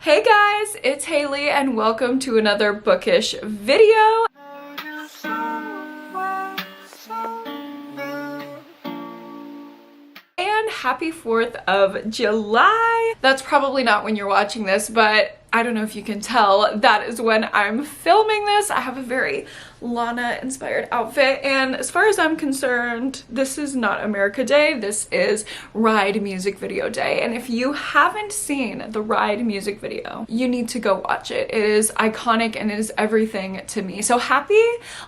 Hey guys, it's Haley and welcome to another bookish video. And happy 4th of July. That's probably not when you're watching this, but I don't know if you can tell, that is when I'm filming this. I have a very Lana inspired outfit, and as far as I'm concerned, this is not America Day, this is Ride music video day. And if you haven't seen the Ride music video, you need to go watch it. It is iconic and it is everything to me. So happy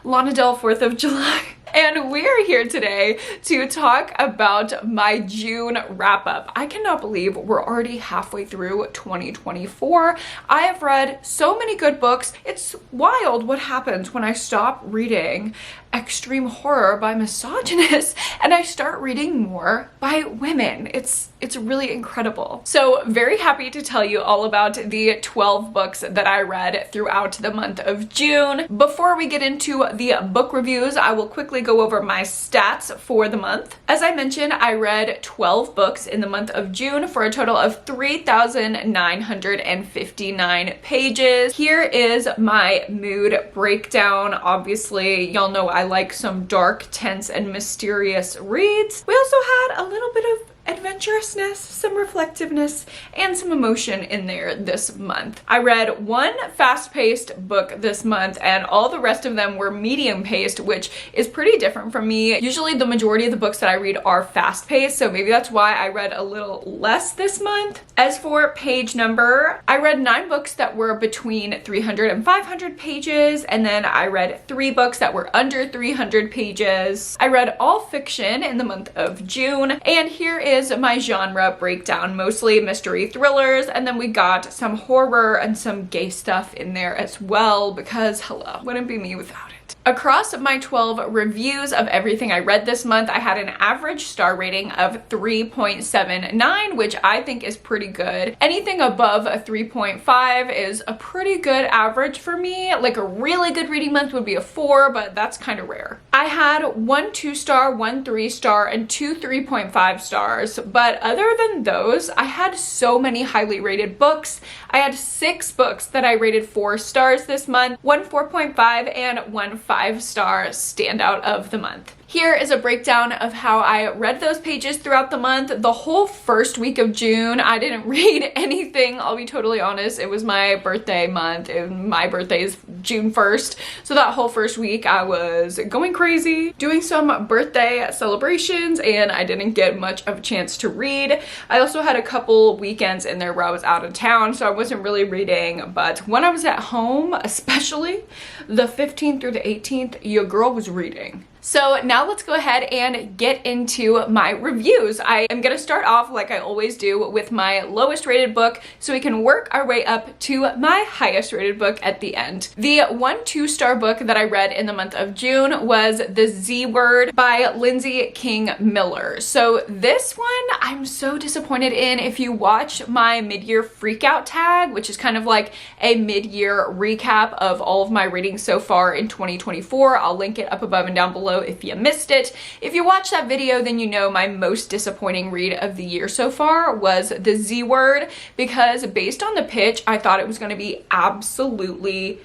Lana Del 4th of July. And we are here today to talk about my June wrap up. I cannot believe we're already halfway through 2024. I have read so many good books. It's wild what happens when I stop reading extreme horror by misogynists and I start reading more by women. It's really incredible. So very happy to tell you all about the 12 books that I read throughout the month of June. Before we get into the book reviews, I will quickly go over my stats for the month. As I mentioned, I read 12 books in the month of June for a total of 3,959 pages. Here is my mood breakdown. Obviously, y'all know I like some dark, tense, and mysterious reads. We also had a little bit of adventurousness, some reflectiveness, and some emotion in there this month. I read one fast-paced book this month and all the rest of them were medium-paced, which is pretty different from me. Usually the majority of the books that I read are fast-paced, so maybe that's why I read a little less this month. As for page number, I read 9 books that were between 300 and 500 pages, and then I read 3 books that were under 300 pages. I read all fiction in the month of June, and here is my genre breakdown, mostly mystery thrillers, and then we got some horror and some gay stuff in there as well, because hello, wouldn't be me without it. Across my 12 reviews of everything I read this month, I had an average star rating of 3.79, which I think is pretty good. Anything above a 3.5 is a pretty good average for me. Like a really good reading month would be a 4, but that's kind of rare. I had 1 2-star, 1 3-star, and 2 3.5 stars, but other than those, I had so many highly rated books. I had 6 books that I rated 4 stars this month, 1 4.5, and 1 5-star standout of the month. Here is a breakdown of how I read those pages throughout the month. The whole first week of June, I didn't read anything, I'll be totally honest. It was my birthday month, and my birthday is June 1st. So that whole first week I was going crazy, doing some birthday celebrations, and I didn't get much of a chance to read. I also had a couple weekends in there where I was out of town, so I wasn't really reading, but when I was at home, especially the 15th through the 18th, your girl was reading. So now let's go ahead and get into my reviews. I am going to start off like I always do with my lowest rated book so we can work our way up to my highest rated book at the end. The 1 2-star book that I read in the month of June was The Z Word by Lindsay King Miller. So this one I'm so disappointed in. If you watch my mid-year freakout tag, which is kind of like a mid-year recap of all of my readings so far in 2024, I'll link it up above and down below if you missed it. If you watched that video, then you know my most disappointing read of the year so far was The Z Word, because based on the pitch, I thought it was going to be absolutely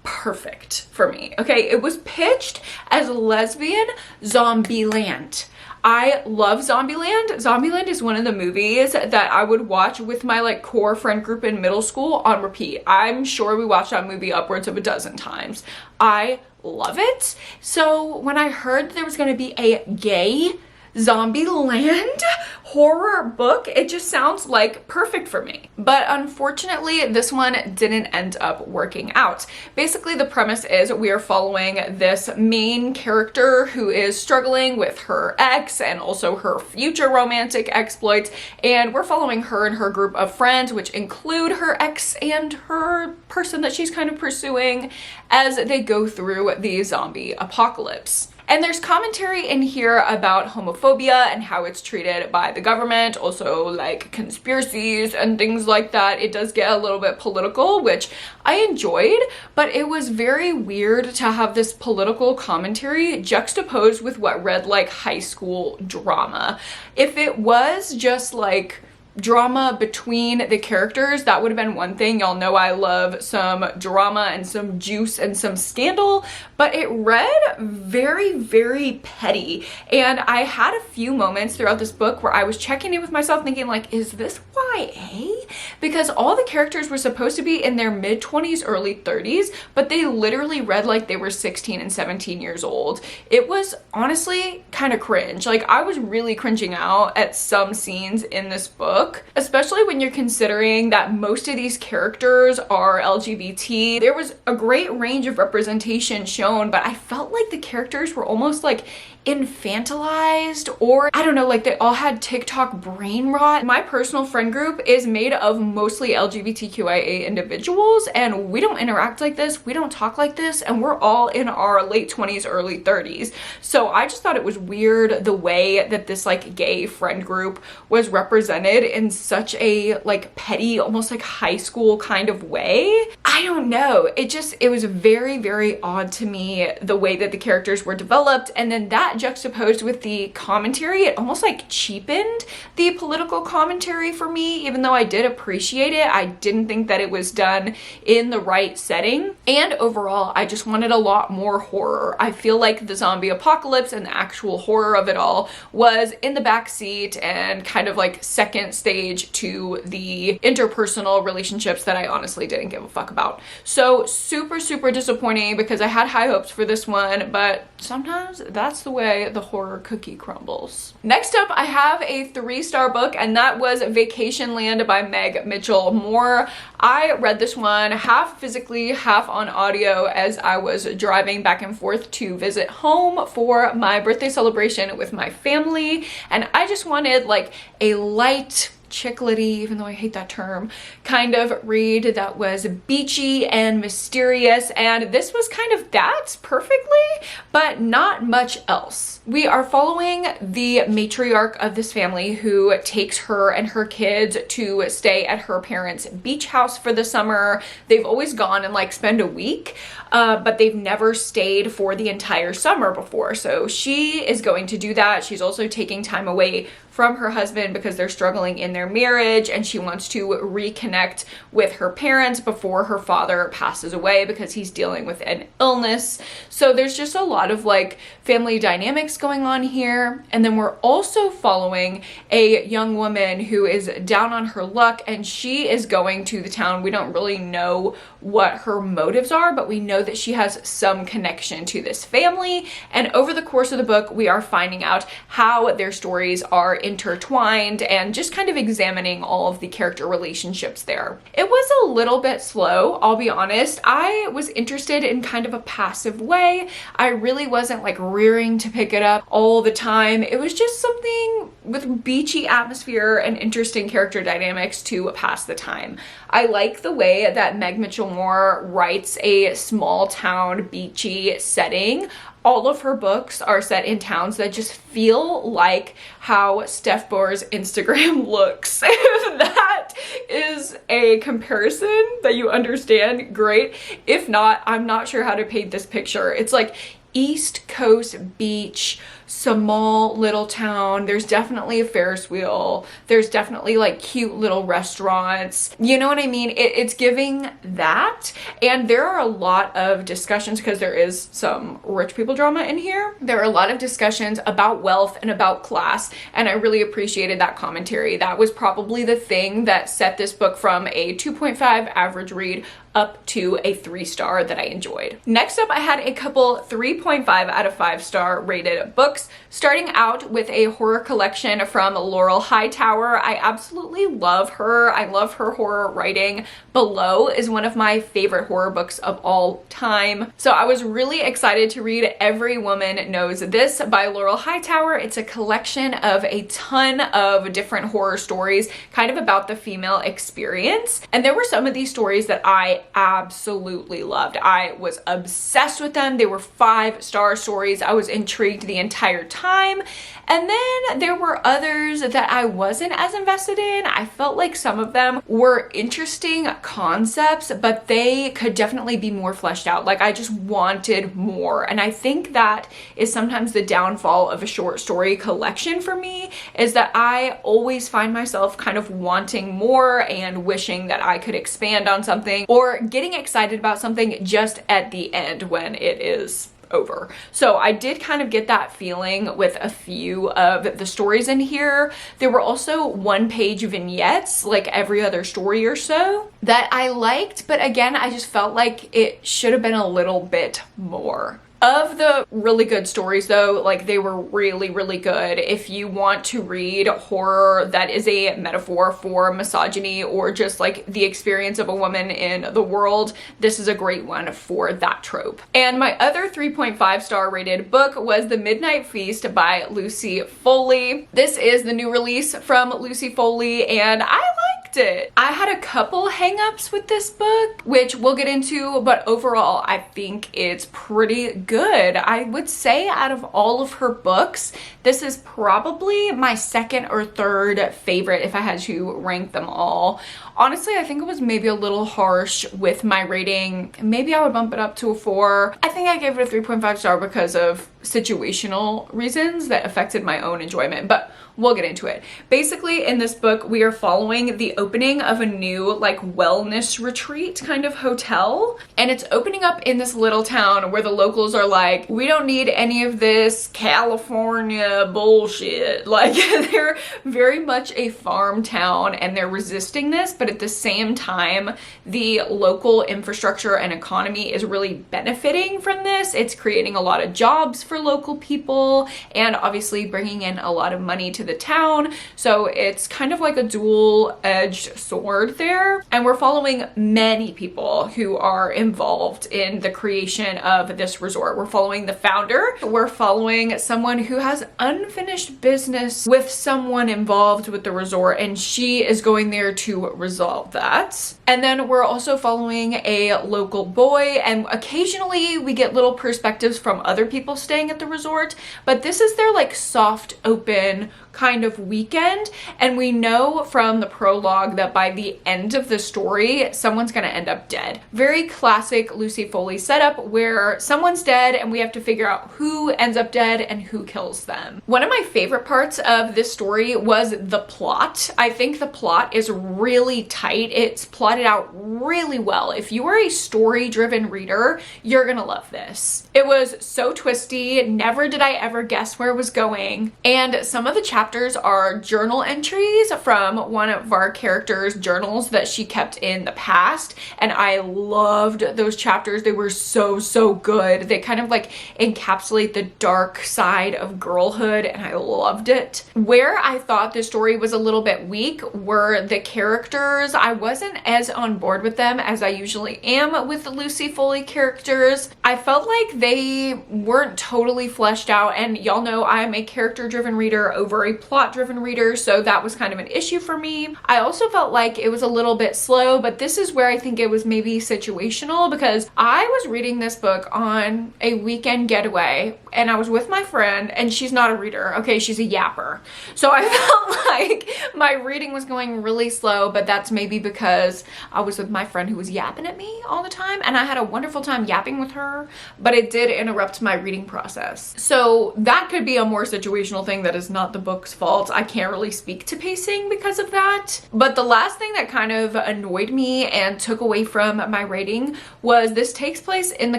perfect for me. Okay, it was pitched as lesbian Zombieland. I love Zombieland. Zombieland is one of the movies that I would watch with my like core friend group in middle school on repeat. I'm sure we watched that movie upwards of a dozen times. I love it. So when I heard there was going to be a gay Zombieland horror book, it just sounds like perfect for me. But unfortunately, this one didn't end up working out. Basically, the premise is we are following this main character who is struggling with her ex and also her future romantic exploits, and we're following her and her group of friends, which include her ex and her person that she's kind of pursuing, as they go through the zombie apocalypse. And there's commentary in here about homophobia and how it's treated by the government, also like conspiracies and things like that. It does get a little bit political, which I enjoyed, but it was very weird to have this political commentary juxtaposed with what read like high school drama. If it was just like drama between the characters, that would have been one thing. Y'all know I love some drama and some juice and some scandal, but it read very, very petty. And I had a few moments throughout this book where I was checking in with myself thinking like, is this YA? Because all the characters were supposed to be in their mid-20s, early 30s, but they literally read like they were 16 and 17 years old. It was honestly kind of cringe. Like, I was really cringing out at some scenes in this book, especially when you're considering that most of these characters are LGBT. There was a great range of representation shown, but I felt like the characters were almost like infantilized, or I don't know, like they all had TikTok brain rot. My personal friend group is made of mostly LGBTQIA individuals, and we don't interact like this, we don't talk like this, and we're all in our late 20s, early 30s. So I just thought it was weird the way that this like gay friend group was represented in such a like petty, almost like high school kind of way. I don't know, it was very, very odd to me the way that the characters were developed, and then that juxtaposed with the commentary, it almost like cheapened the political commentary for me. Even though I did appreciate it, I didn't think that it was done in the right setting. And overall, I just wanted a lot more horror. I feel like the zombie apocalypse and the actual horror of it all was in the back seat and kind of like second stage to the interpersonal relationships that I honestly didn't give a fuck about. So super, super disappointing because I had high hopes for this one, but sometimes that's the way the horror cookie crumbles. Next up, I have a 3-star book, and that was Vacation Land by Meg Mitchell Moore. I read this one half physically, half on audio as I was driving back and forth to visit home for my birthday celebration with my family, and I just wanted like a light, chiclety, even though I hate that term, kind of read that was beachy and mysterious, and this was kind of that perfectly, but not much else. We are following the matriarch of this family who takes her and her kids to stay at her parents' beach house for the summer. They've always gone and like spend a week, but they've never stayed for the entire summer before. So she is going to do that. She's also taking time away from her husband because they're struggling in their marriage, and she wants to reconnect with her parents before her father passes away because he's dealing with an illness. So there's just a lot of like family dynamics going on here. And then we're also following a young woman who is down on her luck, and she is going to the town. We don't really know what her motives are, but we know that she has some connection to this family. And over the course of the book, we are finding out how their stories are intertwined and just kind of examining all of the character relationships there. It was a little bit slow, I'll be honest. I was interested in kind of a passive way. I really wasn't like rearing to pick it up all the time. It was just something with beachy atmosphere and interesting character dynamics to pass the time. I like the way that Meg Mitchell Moore writes a small town beachy setting. All of her books are set in towns that just feel like how Steph Bohr's Instagram looks. If that is a comparison that you understand, great. If not, I'm not sure how to paint this picture. It's like East Coast beach, small little town. There's definitely a Ferris wheel. There's definitely like cute little restaurants. You know what I mean? It's giving that. And there are a lot of discussions, because there is some rich people drama in here. There are a lot of discussions about wealth and about class, and I really appreciated that commentary. That was probably the thing that set this book from a 2.5 average read up to a 3-star that I enjoyed. Next up, I had a couple 3.5 out of 5-star rated books, starting out with a horror collection from Laurel Hightower. I absolutely love her. I love her horror writing. Below is one of my favorite horror books of all time. So I was really excited to read Every Woman Knows This by Laurel Hightower. It's a collection of a ton of different horror stories, kind of about the female experience. And there were some of these stories that I absolutely loved. I was obsessed with them. They were 5-star stories. I was intrigued the entire entire time. And then there were others that I wasn't as invested in. I felt like some of them were interesting concepts, but they could definitely be more fleshed out. Like I just wanted more. And I think that is sometimes the downfall of a short story collection for me, is that I always find myself kind of wanting more and wishing that I could expand on something or getting excited about something just at the end when it is over. So I did kind of get that feeling with a few of the stories in here. There were also one-page vignettes, like every other story or so, that I liked, but again, I just felt like it should have been a little bit more. Of the really good stories though, like they were really, really good. If you want to read horror that is a metaphor for misogyny or just like the experience of a woman in the world, this is a great one for that trope. And my other 3.5 star rated book was The Midnight Feast by Lucy Foley. This is the new release from Lucy Foley and I liked it. I had a couple hangups with this book, which we'll get into, but overall I think it's pretty good. I would say out of all of her books, this is probably my second or third favorite if I had to rank them all. Honestly, I think it was maybe a little harsh with my rating. Maybe I would bump it up to a 4. I think I gave it a 3.5 star because of situational reasons that affected my own enjoyment, but we'll get into it. Basically, in this book, we are following the opening of a new like wellness retreat kind of hotel, and it's opening up in this little town where the locals are like, we don't need any of this California bullshit. Like they're very much a farm town and they're resisting this, but at the same time, the local infrastructure and economy is really benefiting from this. It's creating a lot of jobs for local people and obviously bringing in a lot of money to the town. So it's kind of like a dual-edged sword there. And we're following many people who are involved in the creation of this resort. We're following the founder. We're following someone who has unfinished business with someone involved with the resort, and she is going there to resolve that. And then we're also following a local boy, and occasionally we get little perspectives from other people staying at the resort, but this is their like soft open kind of weekend, and we know from the prologue that by the end of the story someone's gonna end up dead. Very classic Lucy Foley setup where someone's dead and we have to figure out who ends up dead and who kills them. One of my favorite parts of this story was the plot. I think the plot is really tight. It's plotted out really well. If you are a story-driven reader, you're gonna love this. It was so twisty. Never did I ever guess where it was going, and some of the chapters are journal entries from one of our characters' journals that she kept in the past, and I loved those chapters. They were so good. They kind of like encapsulate the dark side of girlhood, and I loved it. Where I thought this story was a little bit weak were the characters. I wasn't as on board with them as I usually am with the Lucy Foley characters. I felt like they weren't totally fleshed out, and y'all know I'm a character-driven reader over a plot-driven reader, so that was kind of an issue for me. I also felt like it was a little bit slow, but this is where I think it was maybe situational, because I was reading this book on a weekend getaway and I was with my friend, and she's not a reader, okay, she's a yapper. So I felt like my reading was going really slow, but that's maybe because I was with my friend who was yapping at me all the time, and I had a wonderful time yapping with her, but it did interrupt my reading process. So that could be a more situational thing that is not the book's fault. I can't really speak to pacing because of that. But the last thing that kind of annoyed me and took away from my rating was this takes place in the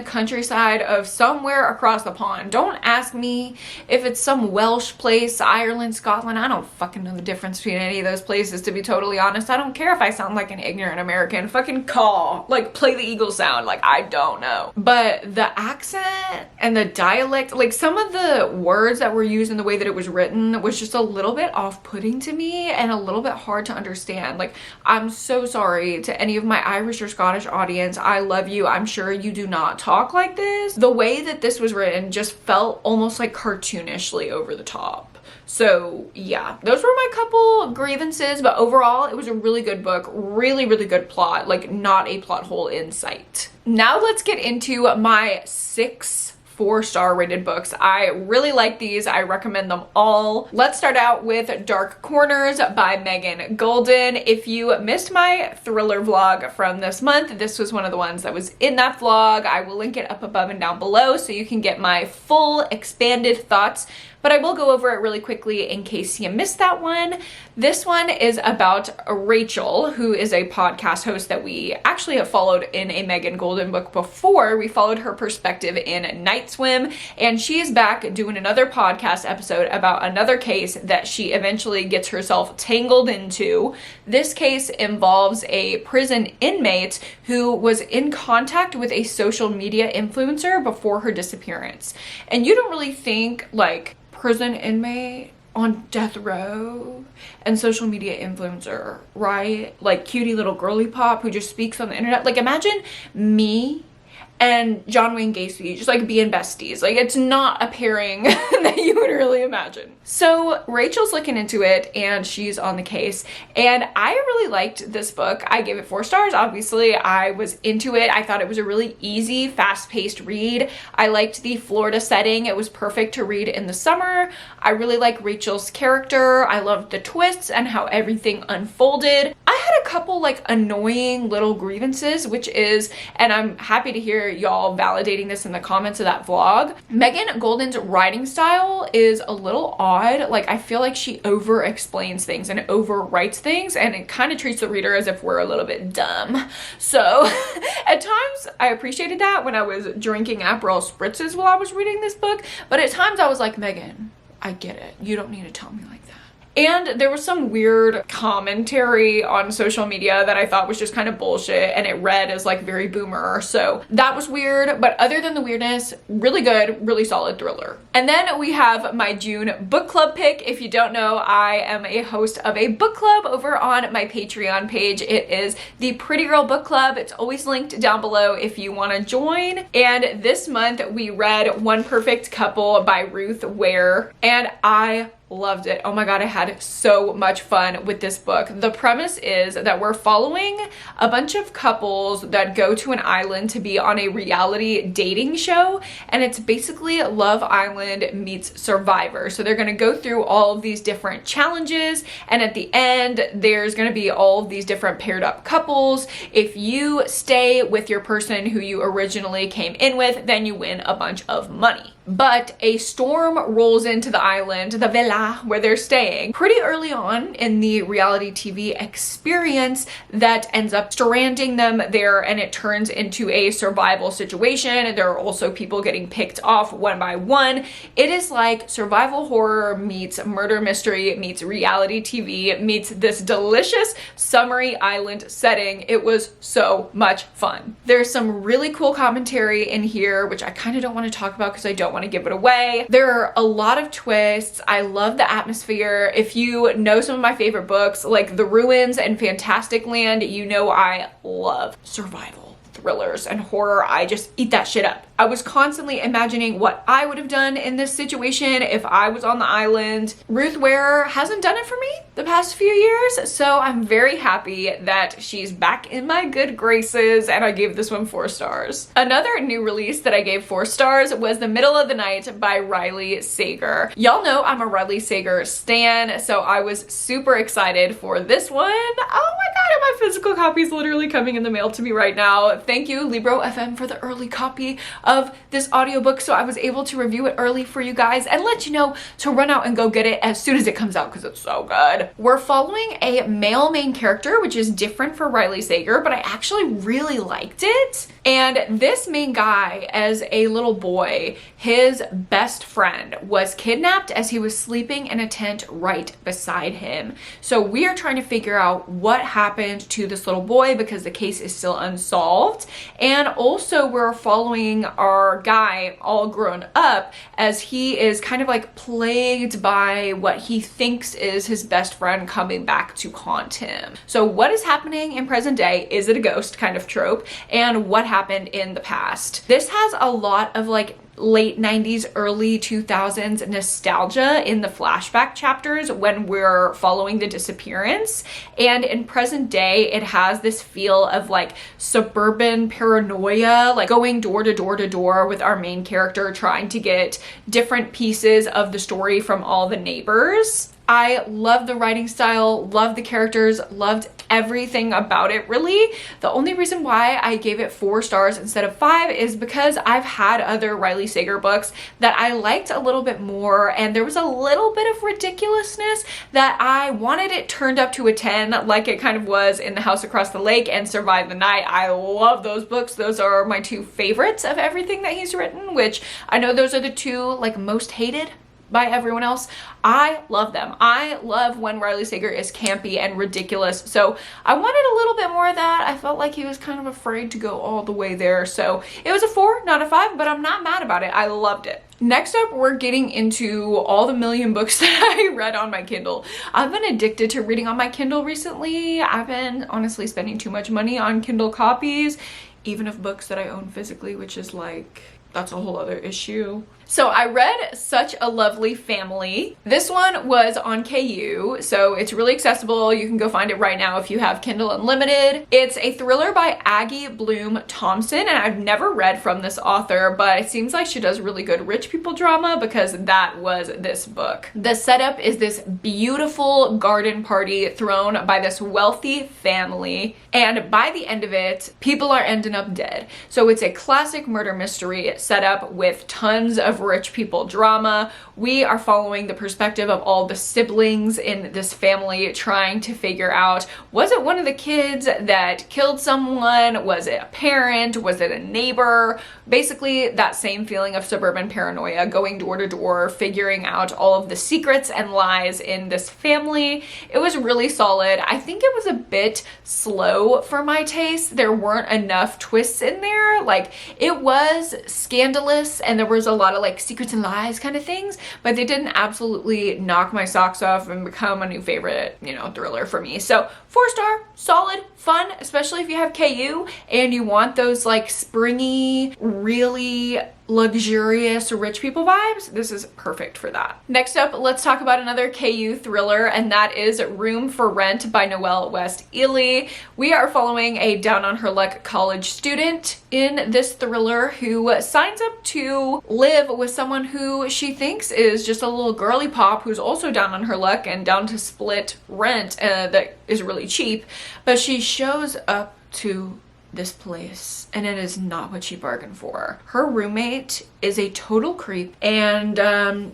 countryside of somewhere across the pond. Don't ask me if it's some Welsh place, Ireland, Scotland. I don't fucking know the difference between any of those places, to be totally honest. I don't care if I sound like an ignorant American. Fucking call. Like, play the eagle sound. Like, I don't know. But the accent and the dialect, like some of the words that were used in the way that it was written was just a little bit off-putting to me and a little bit hard to understand. Like, I'm so sorry to any of my Irish or Scottish audience. I love you. I'm sure you do not talk like this. The way that this was written just felt almost like cartoonishly over the top. So yeah, those were my couple grievances, but overall it was a really good book, really good plot, like not a plot hole in sight. Now let's get into my 6 4-star rated books. I really like these. I recommend them all. Let's start out with Dark Corners by Megan Golden. If you missed my thriller vlog from this month, this was one of the ones that was in that vlog. I will link it up above and down below so you can get my full expanded thoughts, but I will go over it really quickly in case you missed that one. This one is about Rachel, who is a podcast host that we actually have followed in a Megan Golden book before. We followed her perspective in Night Swim, and she is back doing another podcast episode about another case that she eventually gets herself tangled into. This case involves a prison inmate who was in contact with a social media influencer before her disappearance. And you don't really think like prison inmate on death row and social media influencer, right? Like cutie little girly pop who just speaks on the internet. Like imagine me and John Wayne Gacy just like being besties. Like it's not a pairing that you would really imagine. So Rachel's looking into it and she's on the case, and I really liked this book. I gave it 4 stars. Obviously I was into it. I thought it was a really easy, fast-paced read. I liked the Florida setting. It was perfect to read in the summer. I really like Rachel's character. I loved the twists and how everything unfolded. I had a couple like annoying little grievances, which is, and I'm happy to hear y'all validating this in the comments of that vlog. Megan Golden's writing style is a little odd. Like I feel like she over explains things and overwrites things, and it kind of treats the reader as if we're a little bit dumb. So at times I appreciated that when I was drinking Aperol spritzes while I was reading this book, but at times I was like, Megan, I get it. You don't need to tell me like that. And there was some weird commentary on social media that I thought was just kind of bullshit, and it read as like very boomer. So that was weird, but other than the weirdness, really good, really solid thriller. And then we have my June book club pick. If you don't know, I am a host of a book club over on my Patreon page. It is the Pretty Girl Book Club. It's always linked down below if you want to join. And this month we read One Perfect Couple by Ruth Ware, and I loved it. Oh my god, I had so much fun with this book. The premise is that we're following a bunch of couples that go to an island to be on a reality dating show, and it's basically Love Island meets Survivor. So they're going to go through all of these different challenges, and at the end there's going to be all of these different paired up couples. If you stay with your person who you originally came in with, then you win a bunch of money. But a storm rolls into the island, the villa where they're staying, pretty early on in the reality TV experience that ends up stranding them there, and it turns into a survival situation. There are also people getting picked off one by one. It is like survival horror meets murder mystery meets reality TV meets this delicious summery island setting. It was so much fun. There's some really cool commentary in here, which I kind of don't want to talk about because I don't want to give it away. There are a lot of twists. I love the atmosphere. If you know some of my favorite books like The Ruins and Fantastic Land, you know I love survival thrillers and horror. I just eat that shit up. I was constantly imagining what I would have done in this situation if I was on the island. Ruth Ware hasn't done it for me the past few years, so I'm very happy that she's back in my good graces, and I gave this one 4 stars. Another new release that I gave 4 stars was The Middle of the Night by Riley Sager. Y'all know I'm a Riley Sager stan, so I was super excited for this one. Oh my god, and my physical copy is literally coming in the mail to me right now. Thank you, Libro FM, for the early copy of this audiobook, so I was able to review it early for you guys and let you know to run out and go get it as soon as it comes out because it's so good. We're following a male main character, which is different for Riley Sager, but I actually really liked it. And this main guy, as a little boy, his best friend was kidnapped as he was sleeping in a tent right beside him. So we are trying to figure out what happened to this little boy because the case is still unsolved. And also we're following our guy all grown up as he is kind of like plagued by what he thinks is his best friend coming back to haunt him. So what is happening in present day? Is it a ghost kind of trope? And what happened in the past? This has a lot of like late 90s, early 2000s nostalgia in the flashback chapters when we're following the disappearance. And in present day, it has this feel of like suburban paranoia, like going door to door to door with our main character trying to get different pieces of the story from all the neighbors. I love the writing style, loved the characters, loved everything about it really. The only reason why I gave it 4 stars instead of 5 is because I've had other Riley Sager books that I liked a little bit more, and there was a little bit of ridiculousness that I wanted it turned up to a 10 like it kind of was in The House Across the Lake and Survive the Night. I love those books. Those are my 2 favorites of everything that he's written, which I know those are the 2 like most hated by everyone else. I love them. I love when Riley Sager is campy and ridiculous. So I wanted a little bit more of that. I felt like he was kind of afraid to go all the way there. So it was a 4, not a 5, but I'm not mad about it. I loved it. Next up, we're getting into all the million books that I read on my Kindle. I've been addicted to reading on my Kindle recently. I've been honestly spending too much money on Kindle copies, even of books that I own physically, which is like, that's a whole other issue. So I read Such a Lovely Family. This one was on KU, so it's really accessible. You can go find it right now if you have Kindle Unlimited. It's a thriller by Aggie Bloom Thompson, and I've never read from this author, but it seems like she does really good rich people drama because that was this book. The setup is this beautiful garden party thrown by this wealthy family, and by the end of it, people are ending up dead. So it's a classic murder mystery setup with tons of rich people drama. We are following the perspective of all the siblings in this family trying to figure out, was it one of the kids that killed someone? Was it a parent? Was it a neighbor? Basically that same feeling of suburban paranoia, going door to door, figuring out all of the secrets and lies in this family. It was really solid. I think it was a bit slow for my taste. There weren't enough twists in there. Like, it was scandalous and there was a lot of like secrets and lies kind of things, but they didn't absolutely knock my socks off and become a new favorite, you know, thriller for me. So 4-star, solid, fun, especially if you have KU and you want those like springy, really luxurious rich people vibes. This is perfect for that. Next up, let's talk about another KU thriller, and that is Room for Rent by Noelle West Ely. We are following a down on her luck college student in this thriller who signs up to live with someone who she thinks is just a little girly pop who's also down on her luck and down to split rent that is really cheap, but she shows up to this place and it is not what she bargained for. Her roommate is a total creep and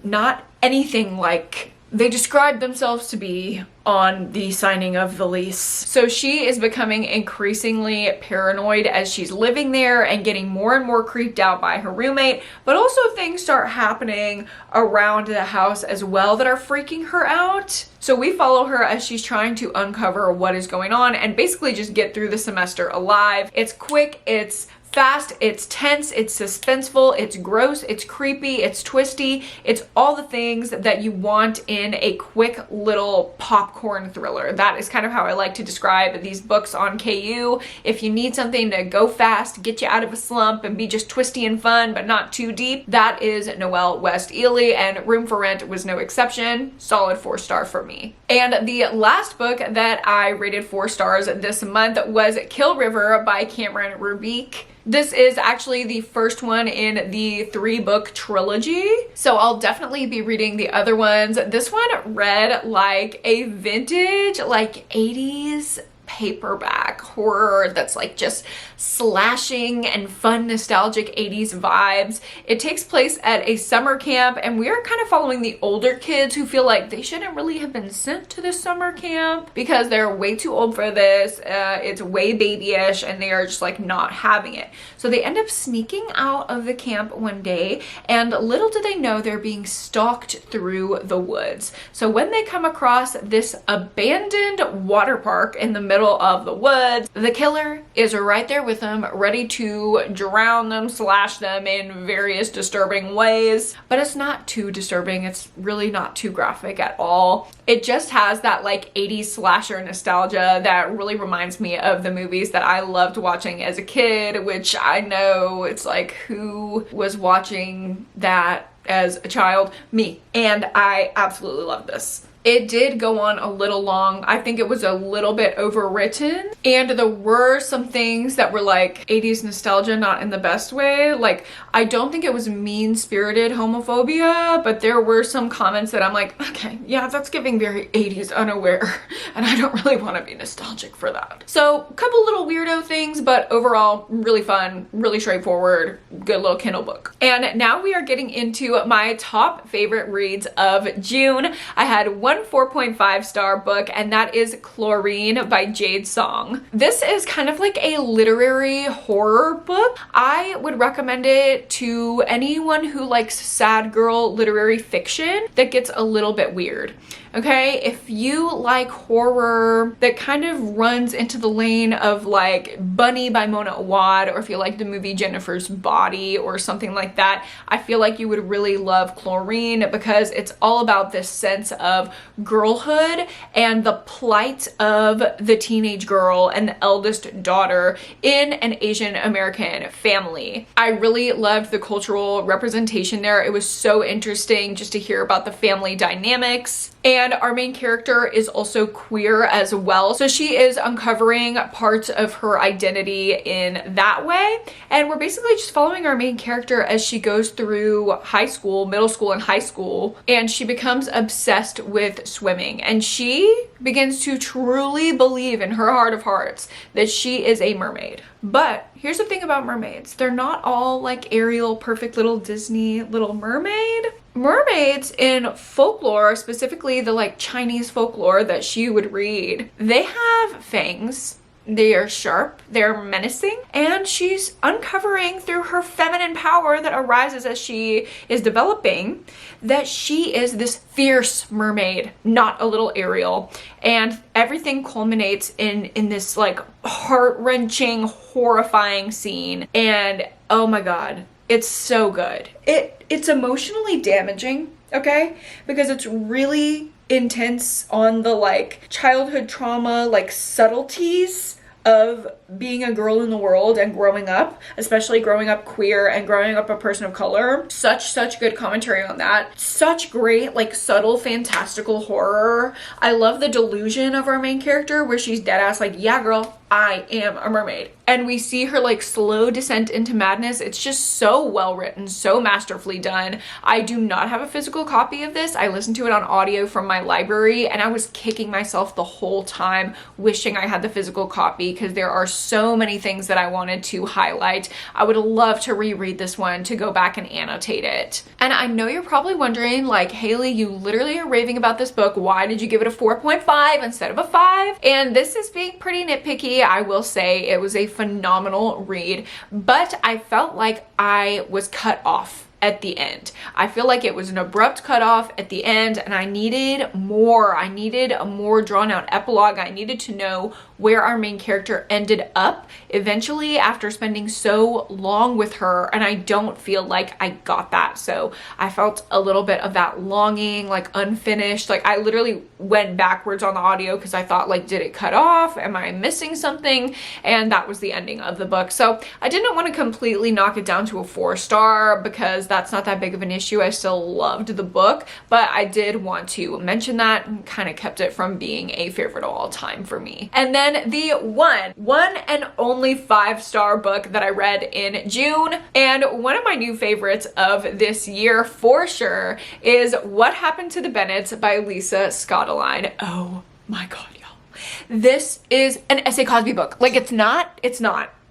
not anything like they described themselves to be on the signing of the lease. So she is becoming increasingly paranoid as she's living there and getting more and more creeped out by her roommate, but also things start happening around the house as well that are freaking her out. So we follow her as she's trying to uncover what is going on and basically just get through the semester alive. It's quick, it's fast, it's tense, it's suspenseful, it's gross, it's creepy, it's twisty. It's all the things that you want in a quick little popcorn thriller. That is kind of how I like to describe these books on KU. If you need something to go fast, get you out of a slump, and be just twisty and fun but not too deep, that is Noelle West Ely, and Room for Rent was no exception. Solid 4-star for me. And the last book that I rated 4 stars this month was Kill River by Cameron Rubik. This is actually the first one in the 3-book trilogy, so I'll definitely be reading the other ones. This one read like a vintage, like 80s paperback horror that's like just slashing and fun nostalgic 80s vibes. It takes place at a summer camp and we're kind of following the older kids who feel like they shouldn't really have been sent to this summer camp because they're way too old for this. It's way babyish and they are just like not having it. So they end up sneaking out of the camp one day and little do they know they're being stalked through the woods. So when they come across this abandoned water park in the middle middle of the woods. The killer is right there with them, ready to drown them, slash them in various disturbing ways. But it's not too disturbing. It's really not too graphic at all. It just has that like 80s slasher nostalgia that really reminds me of the movies that I loved watching as a kid, which I know it's like, who was watching that as a child? Me. And I absolutely love this. It did go on a little long. I think it was a little bit overwritten, and there were some things that were like 80s nostalgia, not in the best way. Like, I don't think it was mean-spirited homophobia, but there were some comments that I'm like, okay, yeah, that's giving very 80s unaware, and I don't really want to be nostalgic for that. So, a couple little weirdo things, but overall, really fun, really straightforward, good little Kindle book. And now we are getting into my top favorite reads of June. I had one 4.5 star book, and that is Chlorine by Jade Song. This is kind of like a literary horror book. I would recommend it to anyone who likes sad girl literary fiction that gets a little bit weird. Okay, if you like horror that kind of runs into the lane of like Bunny by Mona Awad, or if you like the movie Jennifer's Body or something like that, I feel like you would really love Chlorine, because it's all about this sense of girlhood and the plight of the teenage girl and the eldest daughter in an Asian American family. I really loved the cultural representation there. It was so interesting just to hear about the family dynamics. And our main character is also queer as well. So she is uncovering parts of her identity in that way. And we're basically just following our main character as she goes through high school, middle school, and high school. And she becomes obsessed with swimming. And she begins to truly believe in her heart of hearts that she is a mermaid. But here's the thing about mermaids. They're not all like Ariel, perfect little Disney Little Mermaid. Mermaids in folklore, specifically the like Chinese folklore that she would read, they have fangs. They are sharp, they're menacing, and she's uncovering through her feminine power that arises as she is developing that she is this fierce mermaid, not a little Ariel. And everything culminates in this like heart-wrenching, horrifying scene. And oh my god, it's so good. It's emotionally damaging, okay? Because it's really intense on the like childhood trauma, like subtleties of being a girl in the world and growing up, especially growing up queer and growing up a person of color. Such good commentary on that. Such great, like, subtle, fantastical horror. I love the delusion of our main character where she's dead ass like, yeah, girl, I am a mermaid. And we see her like slow descent into madness. It's just so well written, so masterfully done. I do not have a physical copy of this. I listened to it on audio from my library, and I was kicking myself the whole time wishing I had the physical copy, because there are so many things that I wanted to highlight. I would love to reread this one, to go back and annotate it. And I know you're probably wondering, like, Hailey, you literally are raving about this book. Why did you give it a 4.5 instead of a 5? And this is being pretty nitpicky. I will say it was a phenomenal read, but I felt like I was cut off at the end. I feel like it was an abrupt cutoff at the end, and I needed more. I needed a more drawn out epilogue. I needed to know where our main character ended up eventually after spending so long with her, and I don't feel like I got that. So I felt a little bit of that longing, like unfinished. Like I literally went backwards on the audio because I thought, like, did it cut off? Am I missing something? And that was the ending of the book. So I didn't want to completely knock it down to a 4-star because that's not that big of an issue. I still loved the book, but I did want to mention that and kind of kept it from being a favorite of all time for me. And then the one and only 5-star book that I read in June, and one of my new favorites of this year for sure, is What Happened to the Bennetts by Lisa Scottoline. Oh my god, y'all. This is an S.A. Cosby book. Like, it's not.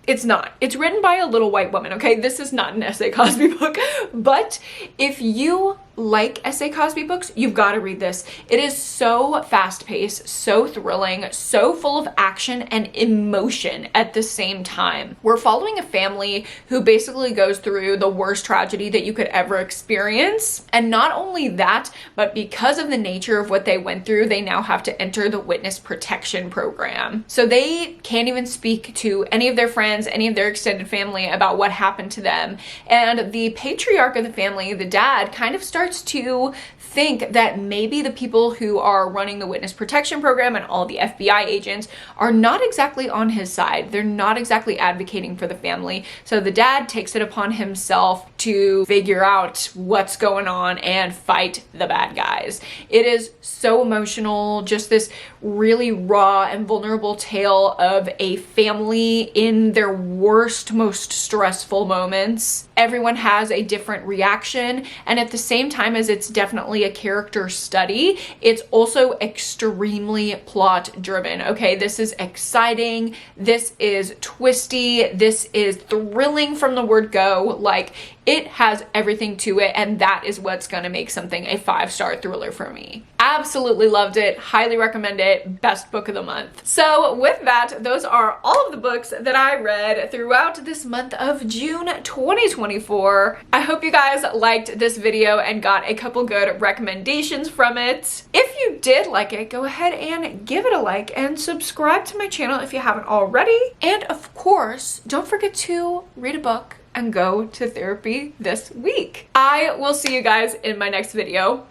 It's not. It's written by a little white woman, okay? This is not an S.A. Cosby book, but if you like S.A. Cosby books, you've got to read this. It is so fast-paced, so thrilling, so full of action and emotion at the same time. We're following a family who basically goes through the worst tragedy that you could ever experience. And not only that, but because of the nature of what they went through, they now have to enter the witness protection program. So they can't even speak to any of their friends, any of their extended family about what happened to them. And the patriarch of the family, the dad, kind of starts to think that maybe the people who are running the witness protection program and all the FBI agents are not exactly on his side. They're not exactly advocating for the family. So the dad takes it upon himself to figure out what's going on and fight the bad guys. It is so emotional, just this really raw and vulnerable tale of a family in their worst, most stressful moments. Everyone has a different reaction, and at the same time as it's definitely a character study, it's also extremely plot driven. Okay, this is exciting, this is twisty, this is thrilling from the word go. Like, it has everything to it, and that is what's gonna make something a 5-star thriller for me. Absolutely loved it, highly recommend it, best book of the month. So with that, those are all of the books that I read throughout this month of June 2024. I hope you guys liked this video and got a couple good recommendations from it. If you did like it, go ahead and give it a like and subscribe to my channel if you haven't already. And of course, don't forget to read a book and go to therapy this week. I will see you guys in my next video.